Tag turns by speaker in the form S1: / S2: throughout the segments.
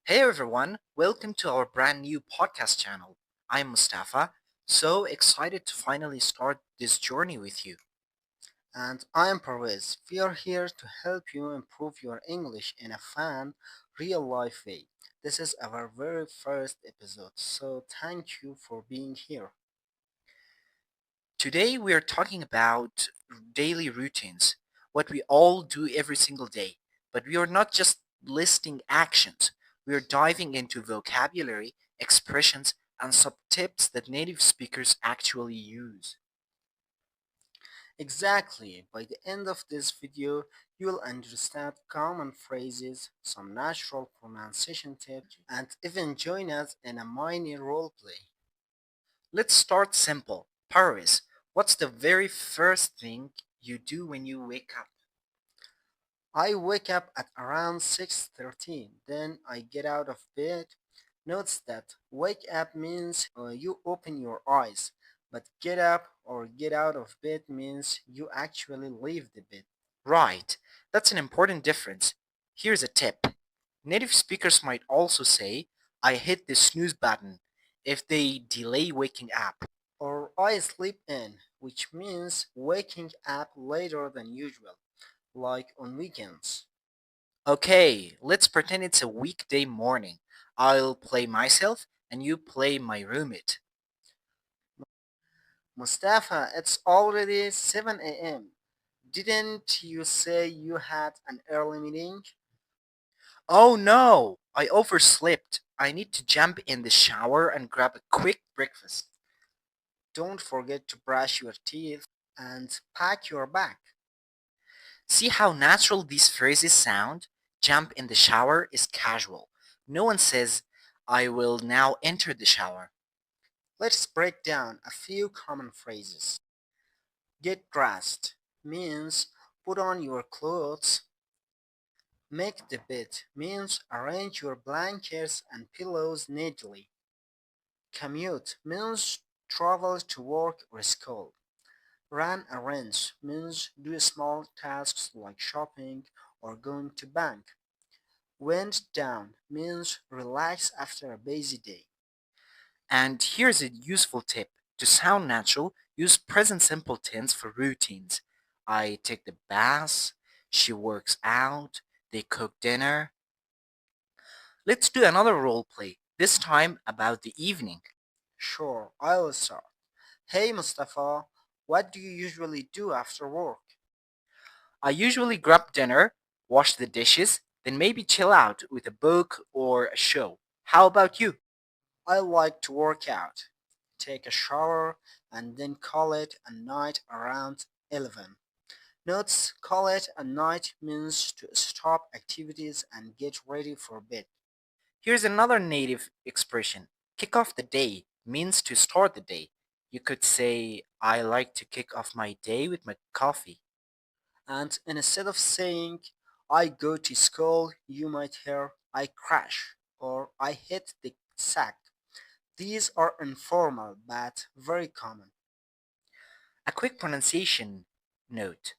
S1: Hey everyone, welcome to our brand new podcast channel. I'm Mustafa, so excited to finally start this journey with you.
S2: And I'm Pervez. We are here to help you improve your English in a fun, real life way. This is our very first episode, so thank you for being here.
S1: Today we are talking about daily routines, what we all do every single day. But we are not just listing actions, we are diving into vocabulary, expressions, and some tips that native speakers actually use.
S2: Exactly, by the end of this video, you'll understand common phrases, some natural pronunciation tips, and even join us in a mini roleplay.
S1: Let's start simple. Paris, what's the very first thing you do when you wake up?
S2: I wake up at around 6:13, then I get out of bed. Notice that wake up means you open your eyes, but get up or get out of bed means you actually leave the bed.
S1: Right, that's an important difference. Here's a tip. Native speakers might also say, I hit the snooze button if they delay waking up.
S2: Or I sleep in, which means waking up later than usual, like on weekends.
S1: Okay, let's pretend it's a weekday morning. I'll play myself and you play my roommate.
S2: Mustafa, it's already 7 a.m. Didn't you say you had an early meeting?
S1: Oh no, I overslept. I need to jump in the shower and grab a quick breakfast.
S2: Don't forget to brush your teeth and pack your bag.
S1: See how natural these phrases sound? Jump in the shower is casual. No one says, I will now enter the shower.
S2: Let's break down a few common phrases. Get dressed means put on your clothes. Make the bed means arrange your blankets and pillows neatly. Commute means travel to work or school. Run errands means do small tasks like shopping or going to bank. Wind down means relax after a busy day.
S1: And here's a useful tip. To sound natural, use present simple tense for routines. I take the bath, she works out, they cook dinner. Let's do another role play, this time about the evening.
S2: Sure, I'll start. Hey Mustafa, what do you usually do after work?
S1: I usually grab dinner, wash the dishes, then maybe chill out with a book or a show. How about you?
S2: I like to work out, take a shower, and then call it a night around 11. Notes call it a night means to stop activities and get ready for bed.
S1: Here's another native expression. Kick off the day means to start the day. You could say, I like to kick off my day with my coffee.
S2: And instead of saying, I go to school, you might hear, I crash or I hit the sack. These are informal but very common.
S1: A quick pronunciation note.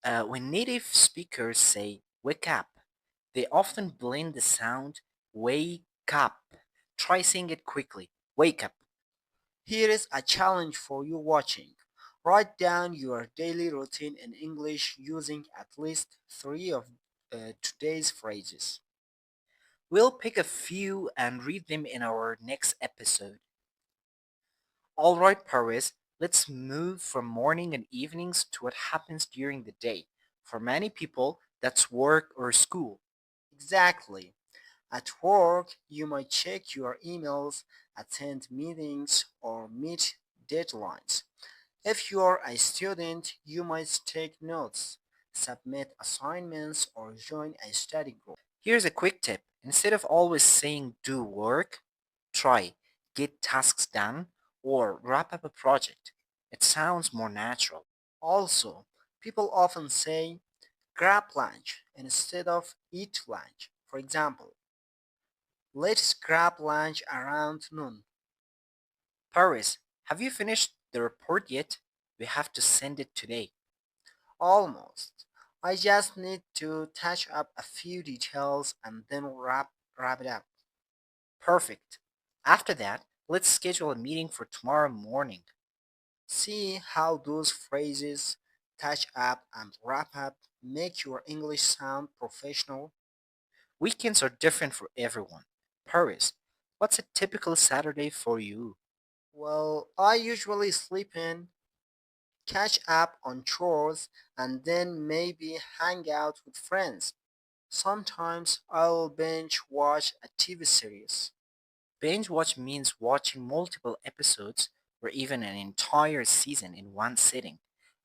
S1: When native speakers say wake up, they often blend the sound wake up. Try saying it quickly. Wake up.
S2: Here is a challenge for you watching. Write down your daily routine in English using at least three of today's phrases.
S1: We'll pick a few and read them in our next episode. Alright, Paris, let's move from morning and evenings to what happens during the day. For many people, that's work or school.
S2: Exactly. At work, you might check your emails, attend meetings, or meet deadlines. If you are a student, you might take notes, submit assignments, or join a study group.
S1: Here's a quick tip. Instead of always saying do work, try get tasks done or wrap up a project. It sounds more natural.
S2: Also, people often say grab lunch instead of eat lunch. For example, let's grab lunch around noon.
S1: Paris, have you finished the report yet? We have to send it today.
S2: Almost. I just need to touch up a few details and then wrap it up.
S1: Perfect. After that, let's schedule a meeting for tomorrow morning.
S2: See how those phrases, touch up and wrap up, make your English sound professional.
S1: Weekends are different for everyone. Paris, what's a typical Saturday for you?
S2: Well, I usually sleep in, catch up on chores, and then maybe hang out with friends. Sometimes I'll binge watch a TV series.
S1: Binge watch means watching multiple episodes or even an entire season in one sitting.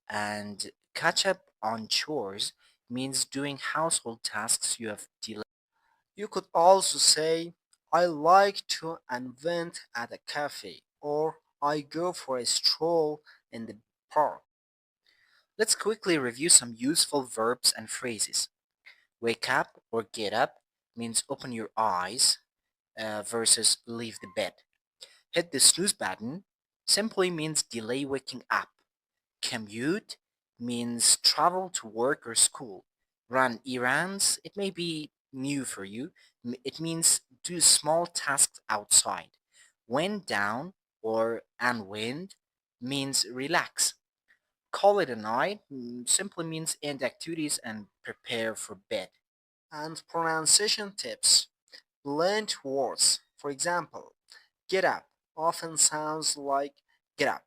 S1: And catch up on chores means doing household tasks you have delayed.
S2: You could also say, I like to unwind at a cafe, or I go for a stroll in the park.
S1: Let's quickly review some useful verbs and phrases. Wake up or get up means open your eyes versus leave the bed. Hit the snooze button simply means delay waking up. Commute means travel to work or school. Run errands, it may be new for you. It means do small tasks outside. Wind down or unwind means relax. Call it a night simply means end activities and prepare for bed.
S2: And pronunciation tips. Blend words. For example, get up often sounds like get up.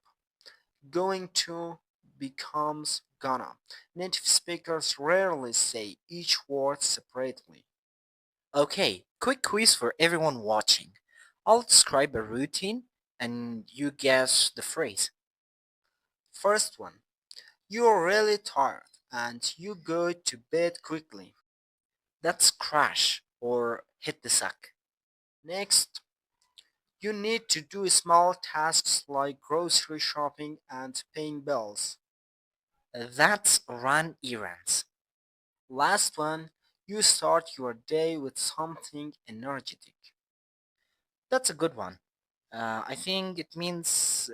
S2: Going to becomes gonna. Native speakers rarely say each word separately.
S1: Okay, quick quiz for everyone watching. I'll describe a routine and you guess the phrase.
S2: First one, you're really tired and you go to bed quickly.
S1: That's crash or hit the sack.
S2: Next, you need to do small tasks like grocery shopping and paying bills.
S1: That's run errands.
S2: Last one, you start your day with something energetic.
S1: That's a good one. I think it means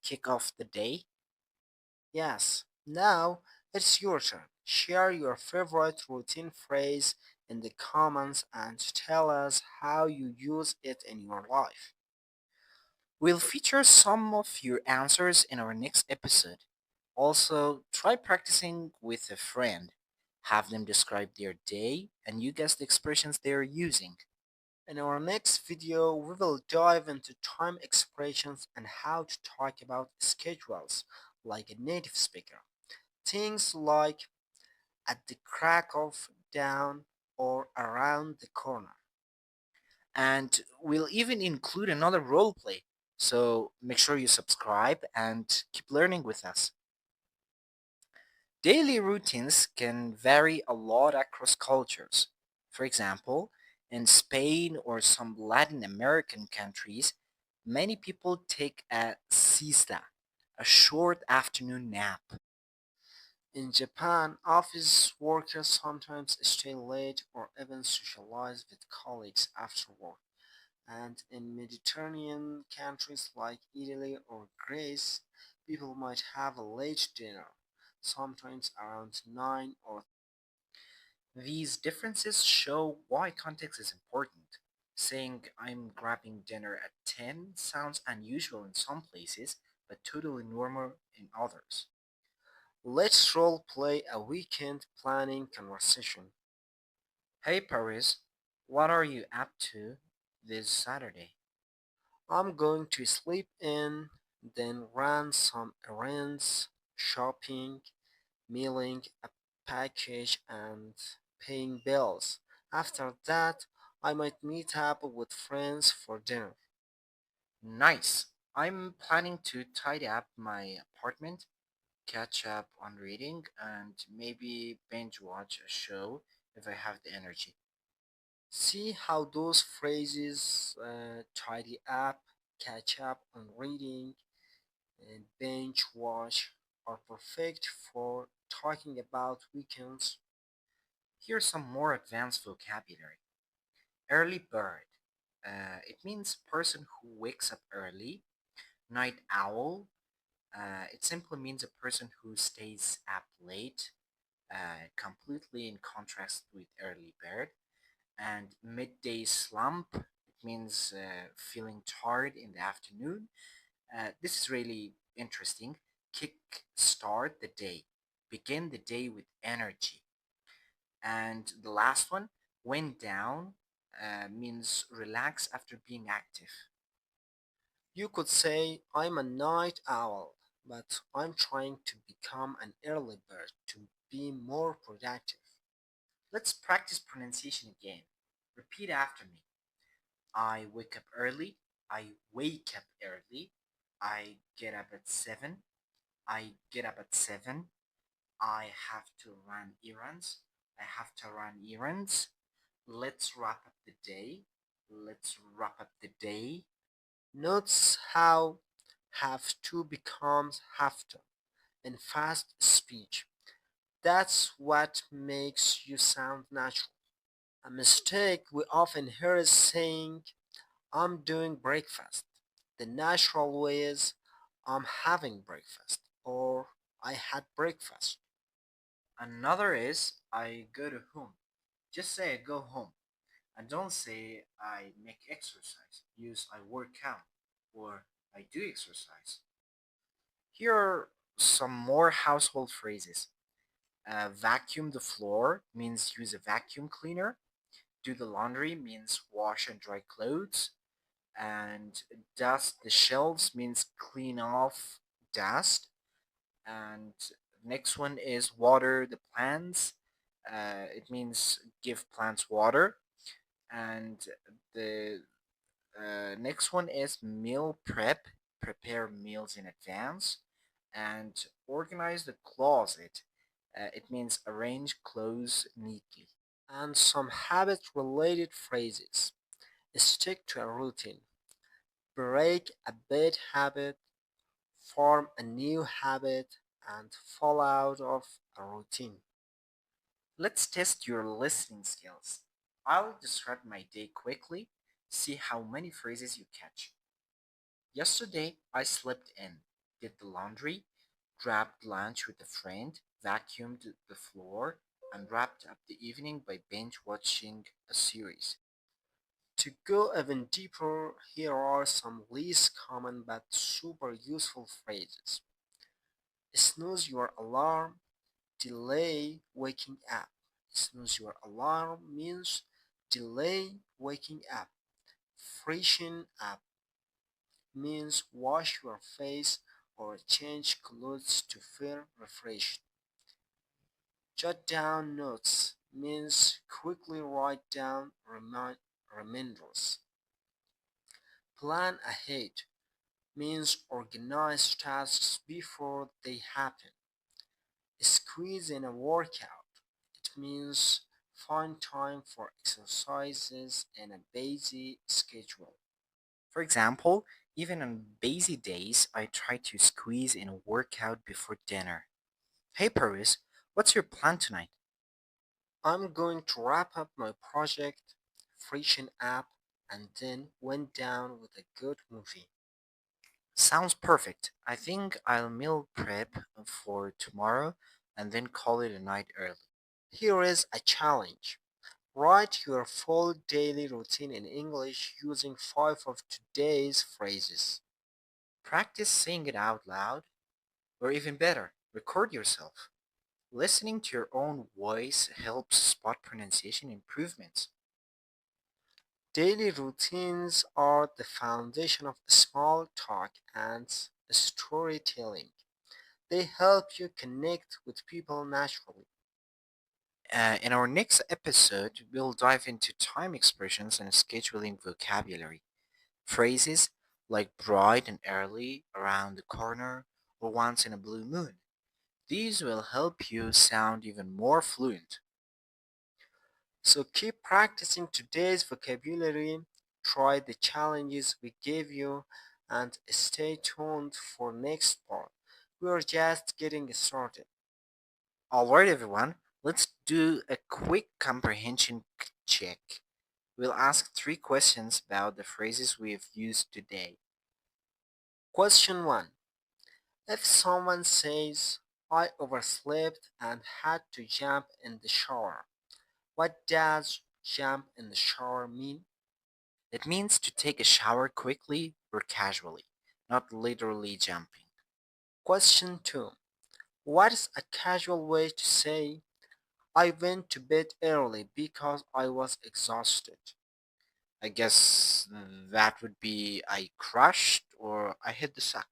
S1: kick off the day.
S2: Yes, now it's your turn. Share your favorite routine phrase in the comments and tell us how you use it in your life.
S1: We'll feature some of your answers in our next episode. Also, try practicing with a friend. Have them describe their day and you guess the expressions they are using.
S2: In our next video, we will dive into time expressions and how to talk about schedules like a native speaker. Things like at the crack of dawn or around the corner.
S1: And we'll even include another role play. So make sure you subscribe and keep learning with us. Daily routines can vary a lot across cultures. For example, in Spain or some Latin American countries, many people take a siesta, a short afternoon nap.
S2: In Japan, office workers sometimes stay late or even socialize with colleagues after work. And in Mediterranean countries like Italy or Greece, people might have a late dinner, sometimes around 9 or
S1: These differences show why context is important. Saying I'm grabbing dinner at 10 sounds unusual in some places, but totally normal in others.
S2: let's role play a weekend planning conversation.
S1: Hey Paris, what are you up to this Saturday?
S2: I'm going to sleep in, then run some errands, shopping, mailing a package and paying bills. After that, I might meet up with friends for dinner.
S1: Nice. I'm planning to tidy up my apartment, catch up on reading, and maybe binge watch a show if I have the energy.
S2: See how those phrases tidy up, catch up on reading, and binge watch are perfect for talking about weekends.
S1: Here's some more advanced vocabulary. Early bird. It means person who wakes up early. Night owl. It simply means a person who stays up late, completely in contrast with early bird. And midday slump. It means feeling tired in the afternoon. This is really interesting. Kick start the day. Begin the day with energy. And the last one, wind down, means relax after being active.
S2: You could say, I'm a night owl, but I'm trying to become an early bird to be more productive.
S1: Let's practice pronunciation again. Repeat after me. I wake up early. I wake up early. I get up at 7. I get up at 7. I have to run errands. I have to run errands. Let's wrap up the day. Let's wrap up the day.
S2: Notice how have to becomes have to in fast speech. That's what makes you sound natural. A mistake we often hear is saying, I'm doing breakfast. The natural way is, I'm having breakfast or I had breakfast.
S1: Another is I go to home. Just say I go home. And don't say I make exercise. Use I work out or I do exercise. Here are some more household phrases. Vacuum the floor means use a vacuum cleaner. Do the laundry means wash and dry clothes. And dust the shelves means clean off dust. And next one is water the plants. It means give plants water. And the next one is meal prep, prepare meals in advance. And organize the closet. It means arrange clothes neatly.
S2: And some habit related phrases. Stick to a routine. Break a bad habit, form a new habit, and fall out of a routine.
S1: Let's test your listening skills. I'll describe my day quickly, see how many phrases you catch. Yesterday, I slept in, did the laundry, grabbed lunch with a friend, vacuumed the floor, and wrapped up the evening by binge watching a series.
S2: To go even deeper, here are some least common but super useful phrases. Snooze your alarm, delay waking up. Snooze your alarm means delay waking up. Freshen up means wash your face or change clothes to feel refreshed. Jot down notes means quickly write down reminders. Plan ahead means organize tasks before they happen. Squeeze in a workout. It means find time for exercises in a busy schedule.
S1: For example, even on busy days, I try to squeeze in a workout before dinner. Hey Paris, what's your plan tonight?
S2: I'm going to wrap up my project, freshen up, and then wind down with a good movie.
S1: Sounds perfect. I think I'll meal prep for tomorrow and then call it a night early.
S2: Here is a challenge. Write your full daily routine in English using 5 of today's phrases.
S1: Practice saying it out loud, or even better, record yourself. Listening to your own voice helps spot pronunciation improvements.
S2: Daily routines are the foundation of small talk and storytelling. They help you connect with people naturally.
S1: In our next episode, we'll dive into time expressions and scheduling vocabulary. Phrases like bright and early, around the corner, or once in a blue moon. These will help you sound even more fluent.
S2: So keep practicing today's vocabulary, try the challenges we gave you, and stay tuned for next part. We are just getting started.
S1: Alright, everyone, let's do a quick comprehension check. We'll ask 3 questions about the phrases we have used today.
S2: Question 1. If someone says, I overslept and had to jump in the shower, what does jump in the shower mean?
S1: It means to take a shower quickly or casually, not literally jumping.
S2: Question 2. What is a casual way to say I went to bed early because I was exhausted?
S1: I guess that would be I crushed or I hit the sack.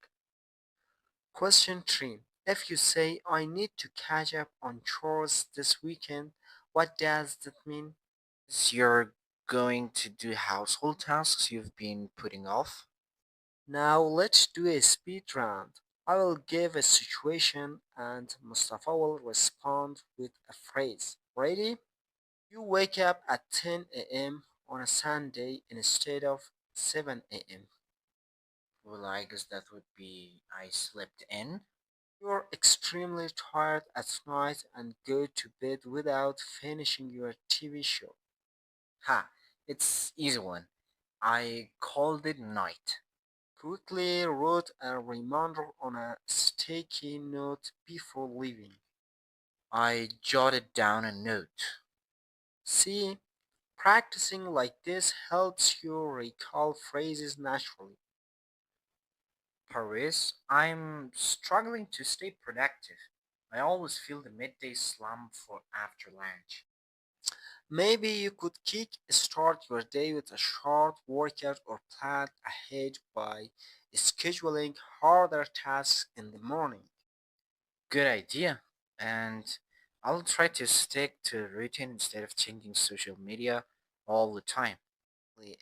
S2: Question 3. If you say I need to catch up on chores this weekend, what does that mean?
S1: So you're going to do household tasks you've been putting off?
S2: Now let's do a speed round. I will give a situation and Mustafa will respond with a phrase. Ready? You wake up at 10 a.m. on a Sunday instead of 7 a.m.
S1: Well, I guess that would be I slept in.
S2: You're extremely tired at night and go to bed without finishing your TV show.
S1: Ha! It's easy one. I called it night.
S2: Quickly wrote a reminder on a sticky note before leaving.
S1: I jotted down a note.
S2: See, practicing like this helps you recall phrases naturally.
S1: Paris, I'm struggling to stay productive. I always feel the midday slump for after lunch.
S2: Maybe you could start your day with a short workout or plan ahead by scheduling harder tasks in the morning.
S1: Good idea. And I'll try to stick to a routine instead of changing social media all the time.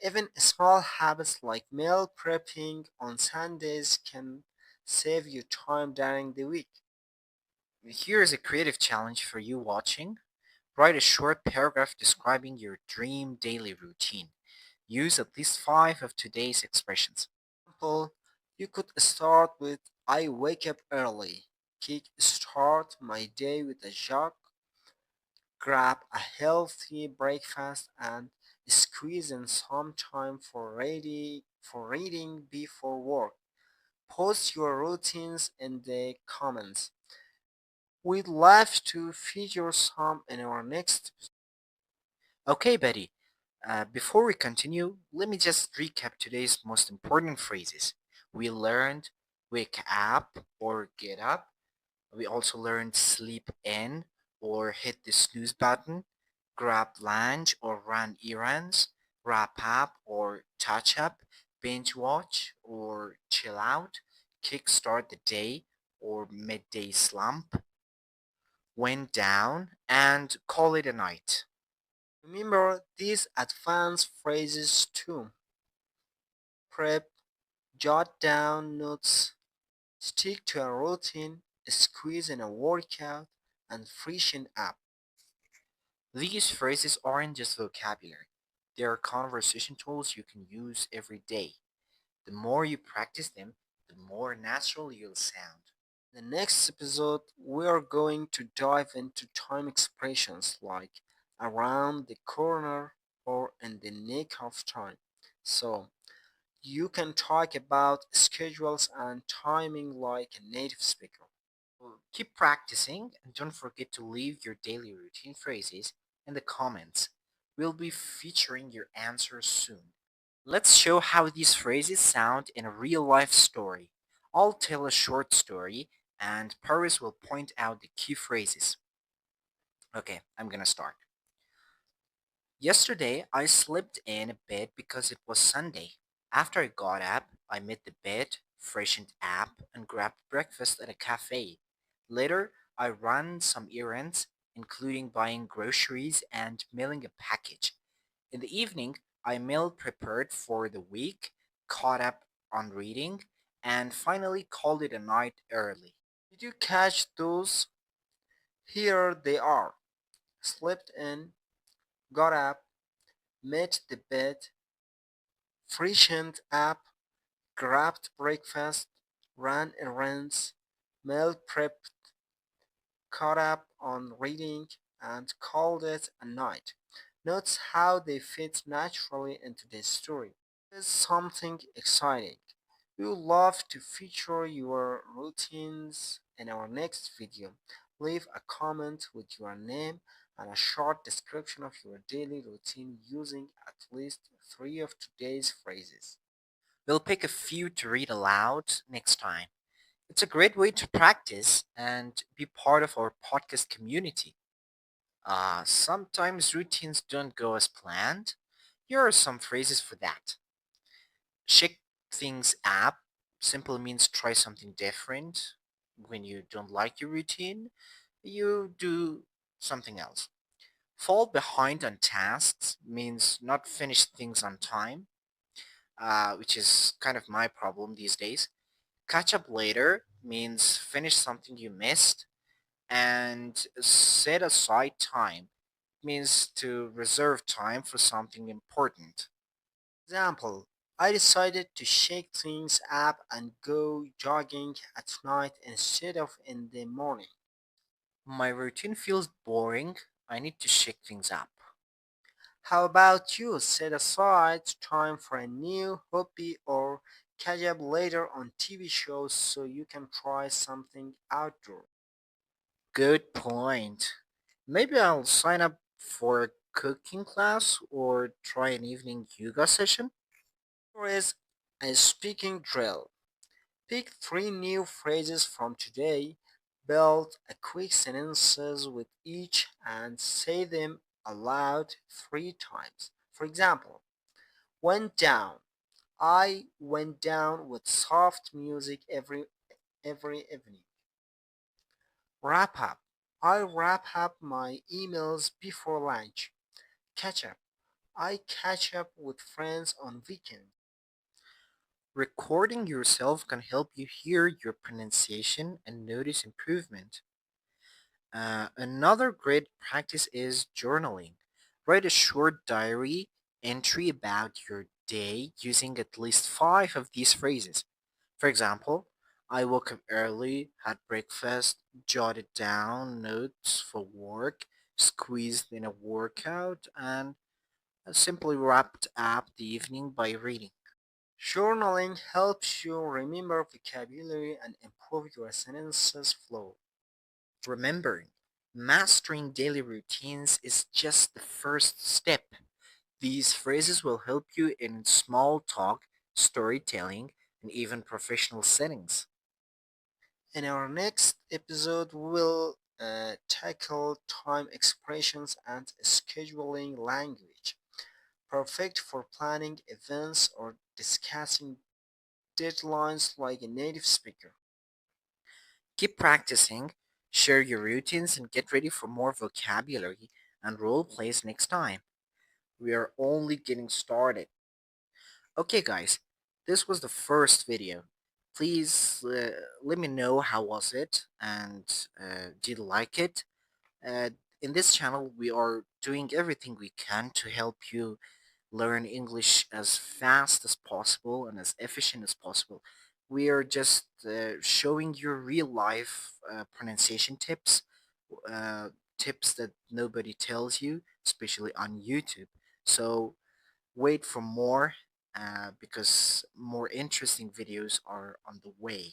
S2: Even small habits like meal prepping on Sundays can save you time during the week.
S1: Here's a creative challenge for you watching. Write a short paragraph describing your dream daily routine. Use at least five of today's expressions.
S2: For example, you could start with I wake up early, kick start my day with a jog, grab a healthy breakfast and squeeze in some time for reading before work. Post your routines in the comments. We'd love to feature some in our next episode.
S1: Okay, Betty. Before we continue, let me just recap today's most important phrases. We learned wake up or get up. We also learned sleep in or hit the snooze button, grab lunch or run errands, wrap up or touch up, binge watch or chill out, kickstart the day or midday slump, wind down, and call it a night.
S2: Remember these advanced phrases too. Prep, jot down notes, stick to a routine, squeeze in a workout, and freshen up.
S1: These phrases aren't just vocabulary, they are conversation tools you can use every day. The more you practice them, the more natural you'll sound.
S2: In the next episode, we are going to dive into time expressions like around the corner or in the nick of time. So, you can talk about schedules and timing like a native speaker.
S1: Well, keep practicing and don't forget to leave your daily routine phrases in the comments. We'll be featuring your answers soon. Let's show how these phrases sound in a real life story. I'll tell a short story and Paris will point out the key phrases. Okay, I'm gonna start. Yesterday, I slept in a bit because it was Sunday. After I got up, I made the bed, freshened up, and grabbed breakfast at a cafe. Later, I ran some errands, including buying groceries and mailing a package. In the evening, I meal prepared for the week, caught up on reading, and finally called it a night early.
S2: Did you catch those? Here they are. Slept in, got up, made the bed, freshened up, grabbed breakfast, ran errands, meal prepped, caught up on reading, and called it a night. Notice how they fit naturally into the story. Here's something exciting. We would love to feature your routines in our next video. Leave a comment with your name and a short description of your daily routine using at least 3 of today's phrases.
S1: We'll pick a few to read aloud next time. It's a great way to practice and be part of our podcast community. Sometimes routines don't go as planned. Here are some phrases for that. Shake things up simply means try something different. When you don't like your routine, you do something else. Fall behind on tasks means not finish things on time, which is kind of my problem these days. Catch up later means finish something you missed, and set aside time means to reserve time for something important.
S2: Example, I decided to shake things up and go jogging at night instead of in the morning.
S1: My routine feels boring. I need to shake things up.
S2: How about you set aside time for a new hobby or catch up later on TV shows so you can try something outdoor?
S1: Good point. Maybe I'll sign up for a cooking class or try an evening yoga session.
S2: Here is a speaking drill. Pick three new phrases from today, build a quick sentences with each and say them aloud 3 times. For example, went down. I went down with soft music every evening. Wrap up. I wrap up my emails before lunch. Catch up. I catch up with friends on weekends.
S1: Recording yourself can help you hear your pronunciation and notice improvement. Another great practice is journaling. Write a short diary entry about your day using at least five of these phrases. For example, I woke up early, had breakfast, jotted down notes for work, squeezed in a workout, and simply wrapped up the evening by reading.
S2: Journaling helps you remember vocabulary and improve your sentences flow.
S1: Remembering, mastering daily routines is just the first step. These phrases will help you in small talk, storytelling, and even professional settings.
S2: In our next episode, we'll tackle time expressions and scheduling language, perfect for planning events or discussing deadlines like a native speaker.
S1: Keep practicing, share your routines, and get ready for more vocabulary and role plays next time. We are only getting started. Okay, guys, this was the first video. Please let me know how was it and did you like it. Uh, in this channel, we are doing everything we can to help you learn English as fast as possible and as efficient as possible. We are just showing you real life pronunciation tips, uh, tips that nobody tells you, especially on YouTube. So wait for more because more interesting videos are on the way.